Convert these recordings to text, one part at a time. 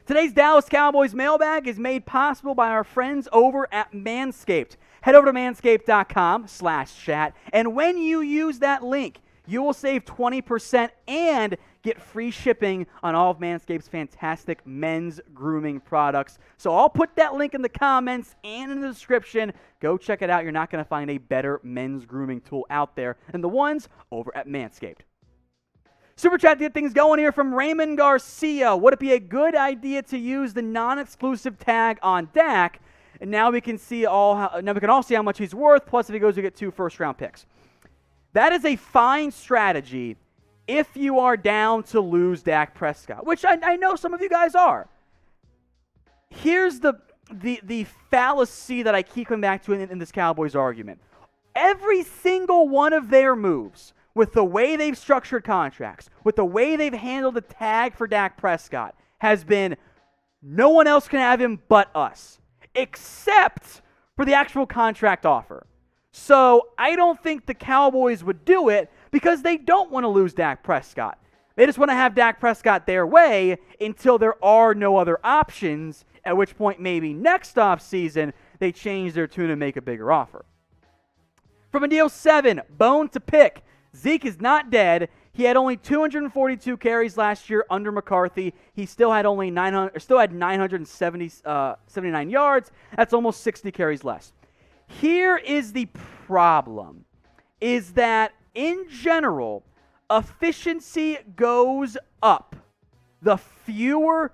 Today's Dallas Cowboys mailbag is made possible by our friends over at Manscaped. Head over to manscaped.com/chat, and when you use that link, you will save 20% and get free shipping on all of Manscaped's fantastic men's grooming products. So I'll put that link in the comments and in the description. Go check it out. You're not going to find a better men's grooming tool out there than the ones over at Manscaped. Super Chat to get things going here from Raymond Garcia. Would it be a good idea to use the non-exclusive tag on Dak? And now we can all see how much he's worth. Plus, if he goes, we get 2 first-round picks. That is a fine strategy if you are down to lose Dak Prescott, which I know some of you guys are. Here's the fallacy that I keep coming back to in this Cowboys argument. Every single one of their moves, with the way they've structured contracts, with the way they've handled the tag for Dak Prescott, has been no one else can have him but us, except for the actual contract offer. So I don't think the Cowboys would do it because they don't want to lose Dak Prescott. They just want to have Dak Prescott their way until there are no other options, at which point maybe next offseason they change their tune and make a bigger offer. From a deal 7, bone to pick. Zeke is not dead. He had only 242 carries last year under McCarthy. He still had 979 yards. That's almost 60 carries less. Here is the problem, is that in general, efficiency goes up the fewer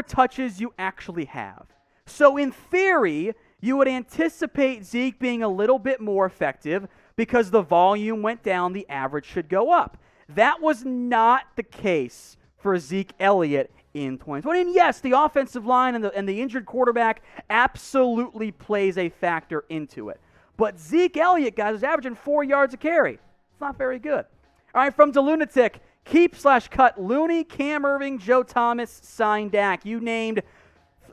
touches you actually have. So in theory, you would anticipate Zeke being a little bit more effective because the volume went down, the average should go up. That was not the case for Ezekiel Elliott in 2020. And yes, the offensive line and the injured quarterback absolutely plays a factor into it. But Zeke Elliott, guys, is averaging 4 yards a carry. It's not very good. All right, from DeLunatic, keep/cut Looney, Cam Irving, Joe Thomas, sign Dak. You named,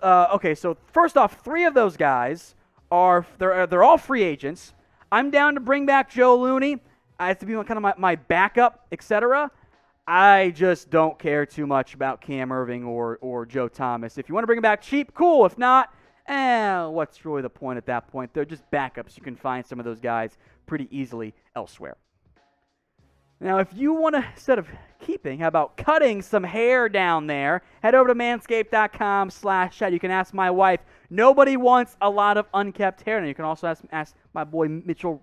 so first off, 3 of those guys they're all free agents. I'm down to bring back Joe Looney. I have to be kind of my backup, etc. I just don't care too much about Cam Irving or Joe Thomas. If you want to bring him back cheap, cool. If not, what's really the point at that point? They're just backups. You can find some of those guys pretty easily elsewhere. Now, if you want to, instead of keeping, how about cutting some hair down there? Head over to manscaped.com/chat. You can ask my wife. Nobody wants a lot of unkept hair. And you can also ask my boy Mitchell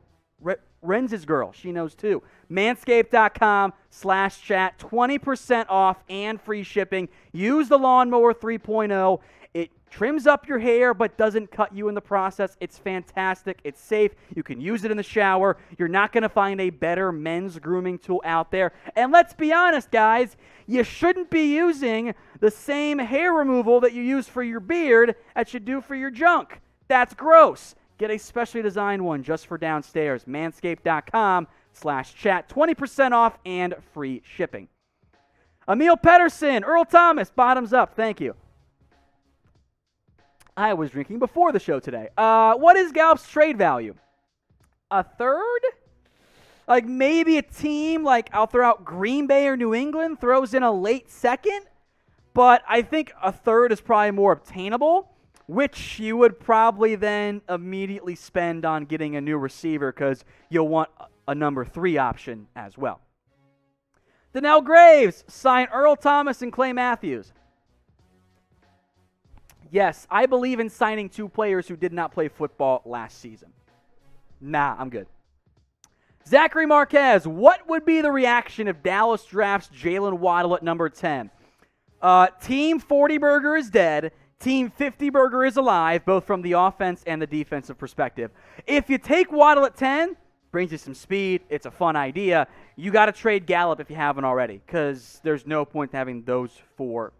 Renz's girl. She knows too. Manscaped.com/chat. 20% off and free shipping. Use the Lawnmower 3.0. It trims up your hair but doesn't cut you in the process. It's fantastic. It's safe. You can use it in the shower. You're not going to find a better men's grooming tool out there. And let's be honest, guys, you shouldn't be using the same hair removal that you use for your beard as you do for your junk. That's gross. Get a specially designed one just for downstairs. Manscaped.com/chat. 20% off and free shipping. Emil Pedersen, Earl Thomas, bottoms up. Thank you. I was drinking before the show today. What is Gallup's trade value? A third? Like maybe a team like I'll throw out Green Bay or New England throws in a late second, but I think a third is probably more obtainable, which you would probably then immediately spend on getting a new receiver because you'll want a number 3 option as well. Donnell Graves, sign Earl Thomas and Clay Matthews. Yes, I believe in signing 2 players who did not play football last season. Nah, I'm good. Zachary Marquez, what would be the reaction if Dallas drafts Jaylen Waddle at number 10? Team 40 Burger is dead. Team 50 Burger is alive, both from the offense and the defensive perspective. If you take Waddle at 10, brings you some speed. It's a fun idea. You got to trade Gallup if you haven't already because there's no point in having those 4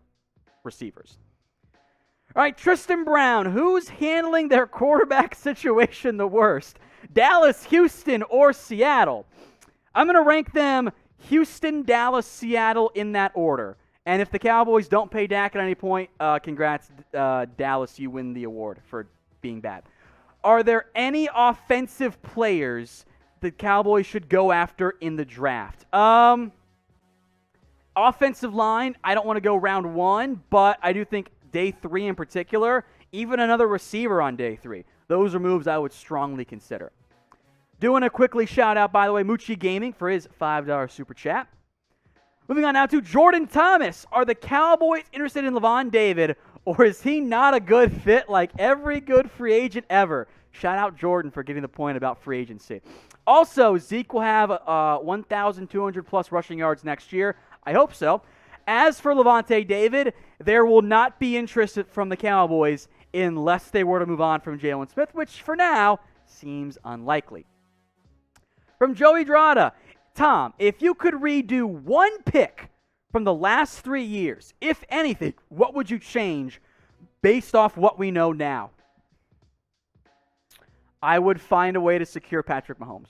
receivers. All right, Tristan Brown, who's handling their quarterback situation the worst? Dallas, Houston, or Seattle? I'm going to rank them Houston, Dallas, Seattle in that order. And if the Cowboys don't pay Dak at any point, congrats, Dallas, you win the award for being bad. Are there any offensive players the Cowboys should go after in the draft? Offensive line, I don't want to go round 1, but I do think day 3 in particular, even another receiver on day 3. Those are moves I would strongly consider. Doing a quickly shout out, by the way, Moochie Gaming for his $5 super chat. Moving on now to Jordan Thomas. Are the Cowboys interested in Lavonte Davd, or is he not a good fit like every good free agent ever? Shout out Jordan for getting the point about free agency. Also, Zeke will have 1,200 plus rushing yards next year. I hope so. As for Lavonte Davd, there will not be interest from the Cowboys unless they were to move on from Jalen Smith, which for now seems unlikely. From Joey Drada, Tom, if you could redo one pick from the last 3 years, if anything, what would you change based off what we know now? I would find a way to secure Patrick Mahomes.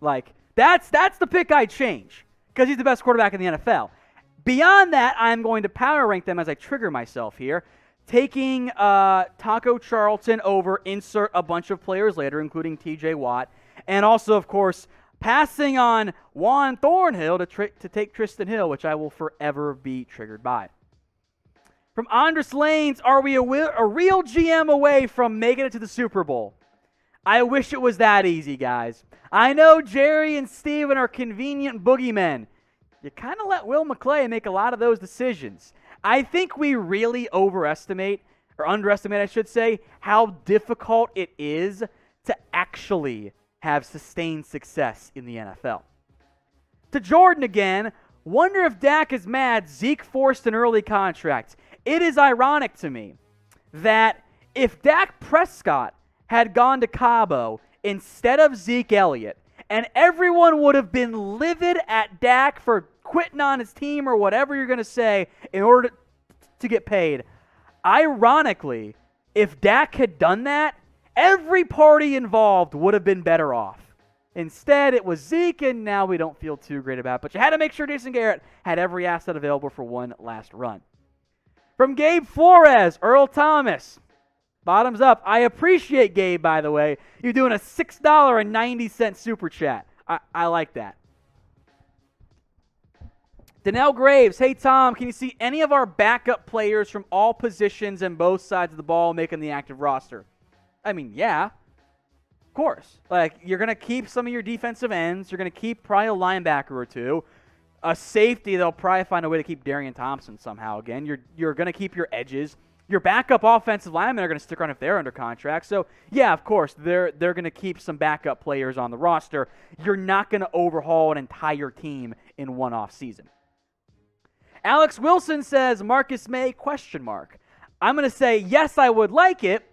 Like, that's the pick I'd change because he's the best quarterback in the NFL. Beyond that, I'm going to power rank them as I trigger myself here. Taking Taco Charlton over, insert a bunch of players later, including TJ Watt. And also, of course, passing on Juan Thornhill to take Tristan Hill, which I will forever be triggered by. From Andres Lanes, are we a real GM away from making it to the Super Bowl? I wish it was that easy, guys. I know Jerry and Steven are convenient boogeymen. You kind of let Will McClay make a lot of those decisions. I think we really underestimate, I should say, how difficult it is to actually have sustained success in the NFL. To Jordan again, wonder if Dak is mad Zeke forced an early contract. It is ironic to me that if Dak Prescott had gone to Cabo instead of Zeke Elliott, and everyone would have been livid at Dak for quitting on his team or whatever you're going to say in order to get paid. Ironically, if Dak had done that, every party involved would have been better off. Instead, it was Zeke, and now we don't feel too great about it. But you had to make sure Jason Garrett had every asset available for one last run. From Gabe Flores, Earl Thomas. Bottoms up. I appreciate, Gabe, by the way. You're doing a $6.90 super chat. I like that. Danelle Graves, hey, Tom, can you see any of our backup players from all positions and both sides of the ball making the active roster? I mean, yeah. Of course. Like, you're going to keep some of your defensive ends. You're going to keep probably a linebacker or two. A safety, they'll probably find a way to keep Darian Thompson somehow again. You're going to keep your edges. Your backup offensive linemen are going to stick around if they're under contract. So, yeah, of course, they're going to keep some backup players on the roster. You're not going to overhaul an entire team in one off season. Alex Wilson says, Marcus Maye, ? I'm going to say, yes, I would like it,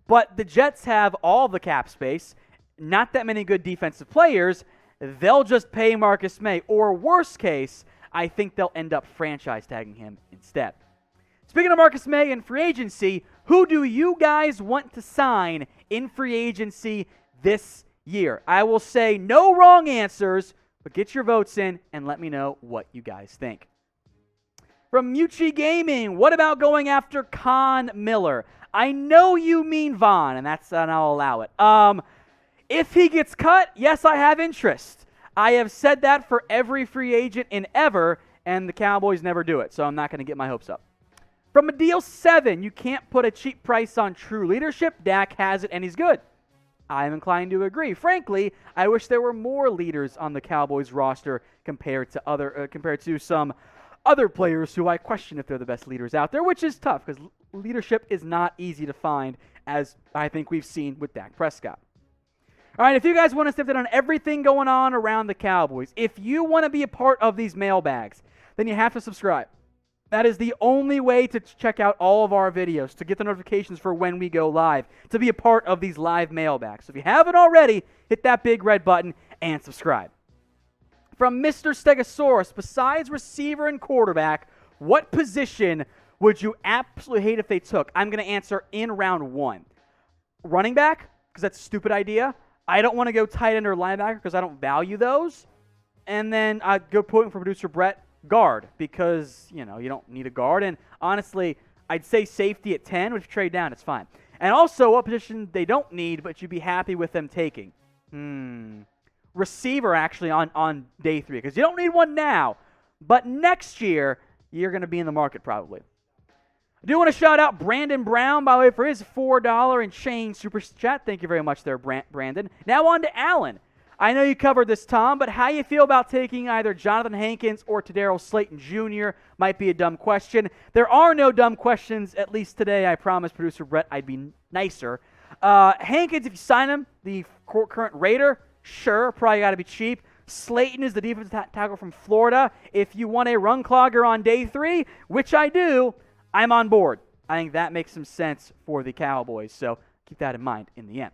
but the Jets have all the cap space, not that many good defensive players. They'll just pay Marcus Maye. Or worst case, I think they'll end up franchise tagging him instead. Speaking of Marcus Maye and free agency, who do you guys want to sign in free agency this year? I will say no wrong answers, but get your votes in and let me know what you guys think. From Mucci Gaming, what about going after Con Miller? I know you mean Vaughn, and I'll allow it. If he gets cut, yes, I have interest. I have said that for every free agent in ever, and the Cowboys never do it, so I'm not going to get my hopes up. From a deal 7, you can't put a cheap price on true leadership. Dak has it, and he's good. I am inclined to agree. Frankly, I wish there were more leaders on the Cowboys roster compared to some other players who I question if they're the best leaders out there, which is tough because leadership is not easy to find, as I think we've seen with Dak Prescott. All right, if you guys want to step in on everything going on around the Cowboys, if you want to be a part of these mailbags, then you have to subscribe. That is the only way to check out all of our videos, to get the notifications for when we go live, to be a part of these live mailbags. So if you haven't already, hit that big red button and subscribe. From Mr. Stegosaurus, besides receiver and quarterback, what position would you absolutely hate if they took? I'm going to answer in round 1. Running back, because that's a stupid idea. I don't want to go tight end or linebacker because I don't value those. And then I'd go point for producer Brett, guard, because, you don't need a guard. And honestly, I'd say safety at 10. If you trade down, it's fine. And also, what position they don't need, but you'd be happy with them taking? Receiver, actually, on day 3, because you don't need one now. but next year, you're going to be in the market probably. I do want to shout out Brandon Brown, by the way, for his $4 and change super chat. Thank you very much there, Brandon. Now on to Alan. I know you covered this, Tom, but how you feel about taking either Jonathan Hankins or Tadaro Slayton Jr. might be a dumb question. There are no dumb questions, at least today. I promise, producer Brett, I'd be nicer. Hankins, if you sign him, the current Raider, sure, probably got to be cheap. Slayton is the defensive tackle from Florida. If you want a run clogger on day 3, which I do, I'm on board. I think that makes some sense for the Cowboys, so keep that in mind in the end.